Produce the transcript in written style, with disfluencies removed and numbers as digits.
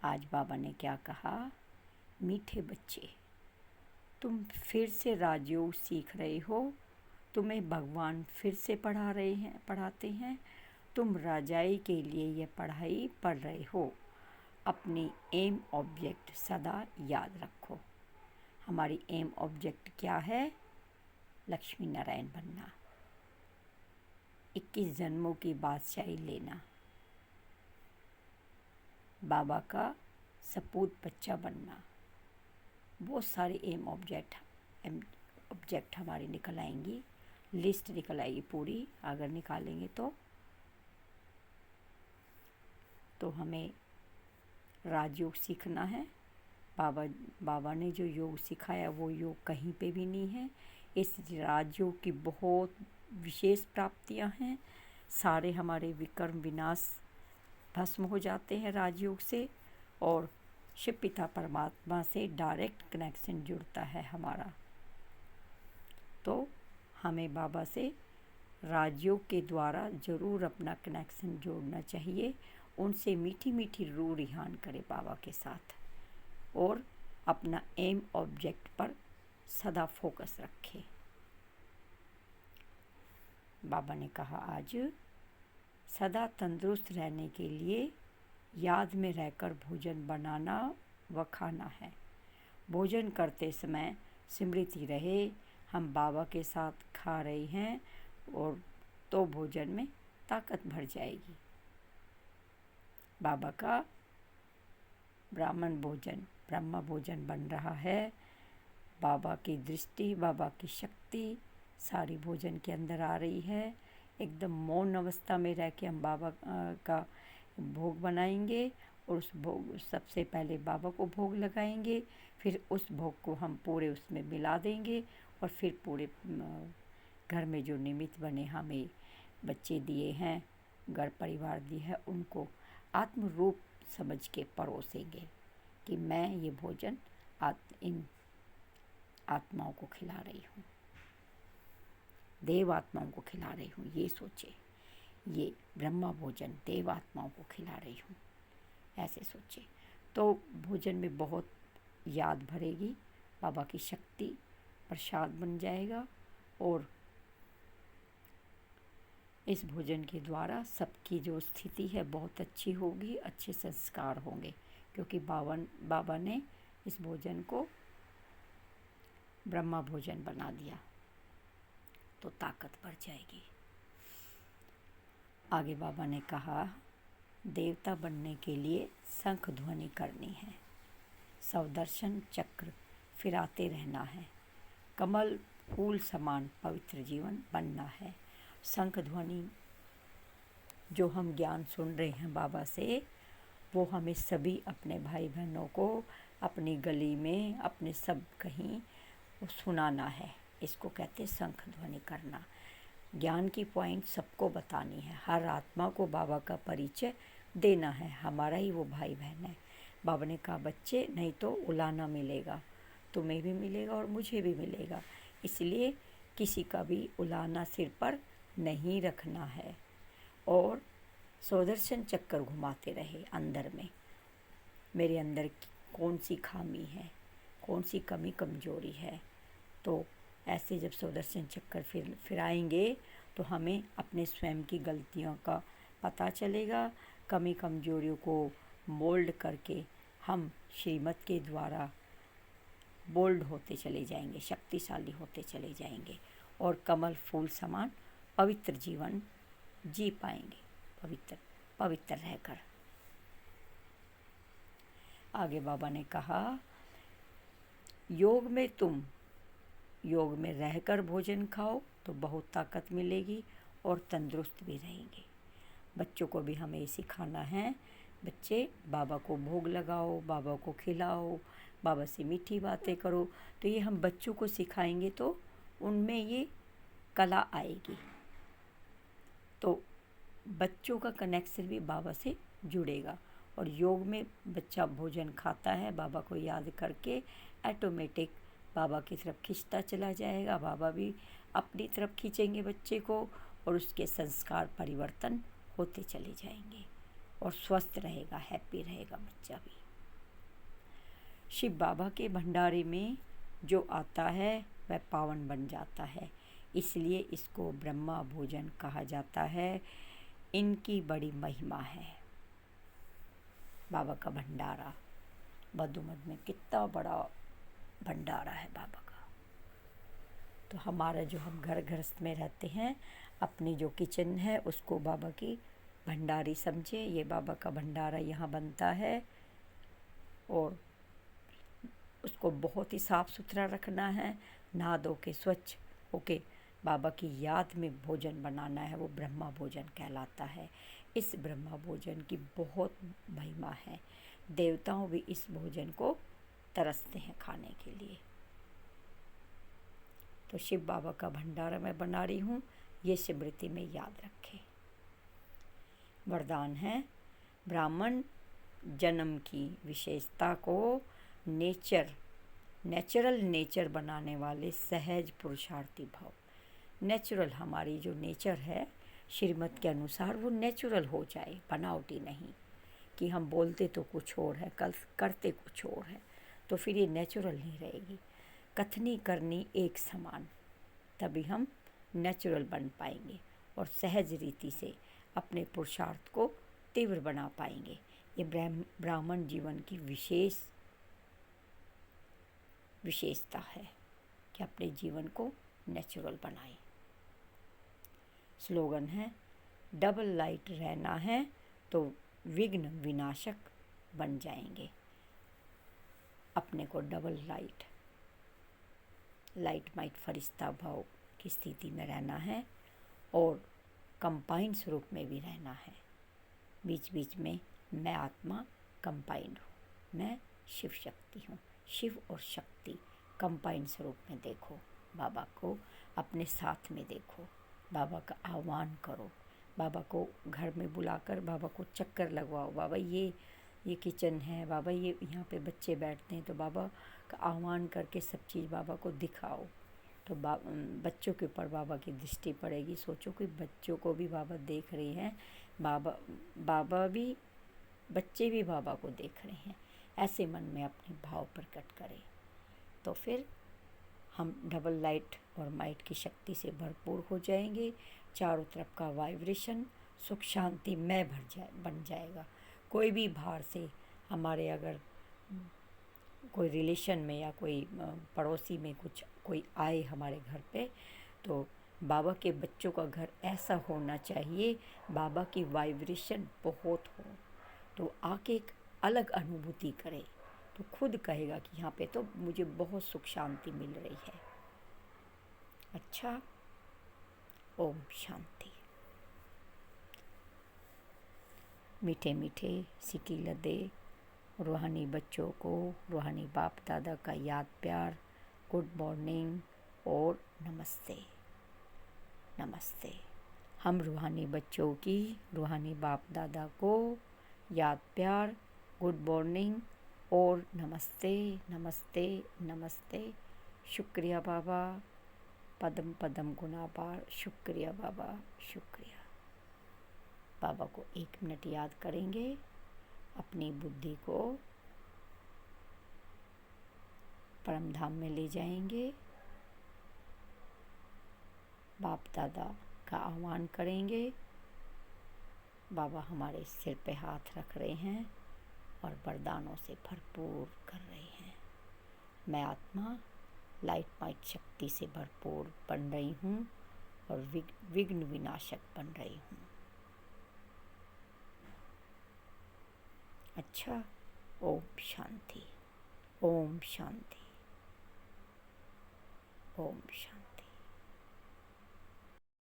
आज बाबा ने क्या कहा, मीठे बच्चे, तुम फिर से राजयोग सीख रहे हो, तुम्हें भगवान फिर से पढ़ाते हैं। तुम राजाई के लिए यह पढ़ाई पढ़ रहे हो। अपनी एम ऑब्जेक्ट सदा याद रखो। हमारी एम ऑब्जेक्ट क्या है? लक्ष्मी नारायण बनना, 21 जन्मों की बादशाही लेना, बाबा का सपूत बच्चा बनना। बहुत सारी एम ऑब्जेक्ट हमारी निकल आएंगी, लिस्ट निकल आएगी पूरी अगर निकालेंगे तो हमें राजयोग सीखना है। बाबा ने जो योग सिखाया वो योग कहीं पे भी नहीं है। इस राजयोग की बहुत विशेष प्राप्तियां हैं। सारे हमारे विकर्म विनाश भस्म हो जाते हैं राजयोग से, और शिव पिता परमात्मा से डायरेक्ट कनेक्शन जुड़ता है हमारा। तो हमें बाबा से राजयोग के द्वारा ज़रूर अपना कनेक्शन जोड़ना चाहिए। उनसे मीठी मीठी रूह रिहान करें बाबा के साथ, और अपना एम ऑब्जेक्ट पर सदा फोकस रखें। बाबा ने कहा आज सदा तंदुरुस्त रहने के लिए याद में रहकर भोजन बनाना व खाना है। भोजन करते समय स्मृति रहे हम बाबा के साथ खा रहे हैं, और तो भोजन में ताकत भर जाएगी। बाबा का ब्राह्मण भोजन ब्रह्मा भोजन बन रहा है। बाबा की दृष्टि, बाबा की शक्ति सारी भोजन के अंदर आ रही है। एकदम मौन अवस्था में रह के हम बाबा का भोग बनाएंगे, और उस भोग सबसे पहले बाबा को भोग लगाएंगे, फिर उस भोग को हम पूरे उसमें मिला देंगे, और फिर पूरे घर में जो निमित्त बने हमें बच्चे दिए हैं, घर परिवार दिए है, उनको आत्म रूप समझ के परोसेंगे कि मैं ये भोजन इन आत्माओं को खिला रही हूँ, देव आत्माओं को खिला रही हूँ। ये सोचे, ये ब्रह्मा भोजन देव आत्माओं को खिला रही हूँ, ऐसे सोचे तो भोजन में बहुत याद भरेगी। बाबा की शक्ति प्रसाद बन जाएगा, और इस भोजन के द्वारा सबकी जो स्थिति है बहुत अच्छी होगी, अच्छे संस्कार होंगे, क्योंकि बाबा ने इस भोजन को ब्रह्मा भोजन बना दिया, तो ताकत बढ़ जाएगी। आगे बाबा ने कहा देवता बनने के लिए शंख ध्वनि करनी है, सुदर्शन चक्र फिराते रहना है, कमल फूल समान पवित्र जीवन बनना है। शंख ध्वनि जो हम ज्ञान सुन रहे हैं बाबा से, वो हमें सभी अपने भाई बहनों को अपनी गली में अपने सब कहीं सुनाना है। इसको कहते हैं शंख ध्वनि करना। ज्ञान की पॉइंट सबको बतानी है, हर आत्मा को बाबा का परिचय देना है, हमारा ही वो भाई बहन है। बाबा ने कहा बच्चे नहीं तो उलाना मिलेगा, तुम्हें भी मिलेगा और मुझे भी मिलेगा, इसलिए किसी का भी उलाना सिर पर नहीं रखना है। और सुदर्शन चक्कर घुमाते रहे अंदर में, मेरे अंदर कौन सी खामी है, कौन सी कमी कमजोरी है। तो ऐसे जब सुदर्शन चक्कर फिराएंगे तो हमें अपने स्वयं की गलतियों का पता चलेगा। कमी कमजोरियों को मोल्ड करके हम श्रीमत के द्वारा बोल्ड होते चले जाएंगे, शक्तिशाली होते चले जाएंगे, और कमल फूल समान पवित्र जीवन जी पाएंगे, पवित्र रहकर। आगे बाबा ने कहा योग में रहकर भोजन खाओ तो बहुत ताकत मिलेगी और तंदुरुस्त भी रहेंगे। बच्चों को भी हमें सिखाना है, बच्चे बाबा को भोग लगाओ, बाबा को खिलाओ, बाबा से मीठी बातें करो। तो ये हम बच्चों को सिखाएंगे तो उनमें ये कला आएगी, तो बच्चों का कनेक्शन भी बाबा से जुड़ेगा। और योग में बच्चा भोजन खाता है बाबा को याद करके, ऑटोमेटिक बाबा की तरफ खींचता चला जाएगा, बाबा भी अपनी तरफ खींचेंगे बच्चे को, और उसके संस्कार परिवर्तन होते चले जाएंगे, और स्वस्थ रहेगा, हैप्पी रहेगा बच्चा भी। शिव बाबा के भंडारे में जो आता है वह पावन बन जाता है, इसलिए इसको ब्रह्मा भोजन कहा जाता है। इनकी बड़ी महिमा है। बाबा का भंडारा, बदुमद में कितना बड़ा भंडारा है बाबा का। तो हमारा जो हम घर गृहस्थ में रहते हैं, अपनी जो किचन है उसको बाबा की भंडारी समझे। ये बाबा का भंडारा यहाँ बनता है और उसको बहुत ही साफ़ सुथरा रखना है, नहा धो के स्वच्छ होके बाबा की याद में भोजन बनाना है। वो ब्रह्मा भोजन कहलाता है। इस ब्रह्मा भोजन की बहुत महिमा है। देवताओं भी इस भोजन को तरसते हैं खाने के लिए। तो शिव बाबा का भंडारा मैं बना रही हूँ, ये स्मृति में याद रखें। वरदान है, ब्राह्मण जन्म की विशेषता को नेचुरल नेचर बनाने वाले सहज पुरुषार्थी भाव। नेचुरल हमारी जो नेचर है श्रीमत के अनुसार वो नेचुरल हो जाए, बनावटी नहीं कि हम बोलते तो कुछ और है, कल करते कुछ और है, तो फिर ये नेचुरल नहीं रहेगी। कथनी करनी एक समान, तभी हम नेचुरल बन पाएंगे और सहज रीति से अपने पुरुषार्थ को तीव्र बना पाएंगे। ये ब्राह्मण जीवन की विशेषता है कि अपने जीवन को नेचुरल बनाएं। स्लोगन है, डबल लाइट रहना है तो विघ्न विनाशक बन जाएंगे। अपने को डबल लाइट माइट फरिश्ता भाव की स्थिति में रहना है और कंपाइंड स्वरूप में भी रहना है। बीच बीच में मैं आत्मा कंपाइंड हूँ, मैं शिव शक्ति हूँ। शिव और शक्ति कंपाइंड स्वरूप में देखो, बाबा को अपने साथ में देखो, बाबा का आह्वान करो, बाबा को घर में बुलाकर बाबा को चक्कर लगवाओ। बाबा ये किचन है, बाबा ये यहाँ पे बच्चे बैठते हैं, तो बाबा का आह्वान करके सब चीज़ बाबा को दिखाओ। तो बच्चों के ऊपर बाबा की दृष्टि पड़ेगी। सोचो कि बच्चों को भी बाबा देख रहे हैं, बाबा भी, बच्चे भी बाबा को देख रहे हैं। ऐसे मन में अपने भाव प्रकट करें तो फिर हम डबल लाइट और माइट की शक्ति से भरपूर हो जाएंगे। चारों तरफ का वाइब्रेशन सुख शांति में बन जाएगा। कोई भी बाहर से हमारे अगर कोई रिलेशन में या कोई पड़ोसी में कोई आए हमारे घर पे, तो बाबा के बच्चों का घर ऐसा होना चाहिए, बाबा की वाइब्रेशन बहुत हो, तो आके एक अलग अनुभूति करे, तो खुद कहेगा कि यहाँ पे तो मुझे बहुत सुख शांति मिल रही है। अच्छा, ओम शांति। मीठे मीठे सिटी लदे रूहानी बच्चों को रूहानी बाप दादा का याद प्यार, गुड मॉर्निंग और नमस्ते। नमस्ते। हम रूहानी बच्चों की रूहानी बाप दादा को याद प्यार, गुड मॉर्निंग और नमस्ते नमस्ते नमस्ते। शुक्रिया बाबा, पदम पदम गुनाबार। शुक्रिया बाबा, शुक्रिया। बाबा को 1 मिनट याद करेंगे, अपनी बुद्धि को परम धाम में ले जाएंगे, बाप दादा का आह्वान करेंगे। बाबा हमारे सिर पे हाथ रख रहे हैं और वरदानों से भरपूर कर रहे हैं। मैं आत्मा लाइट माइट शक्ति से भरपूर बन रही हूँ और विघ्न विनाशक बन रही हूँ। अच्छा, ओम शांति, ओम शांति, ओम शांति।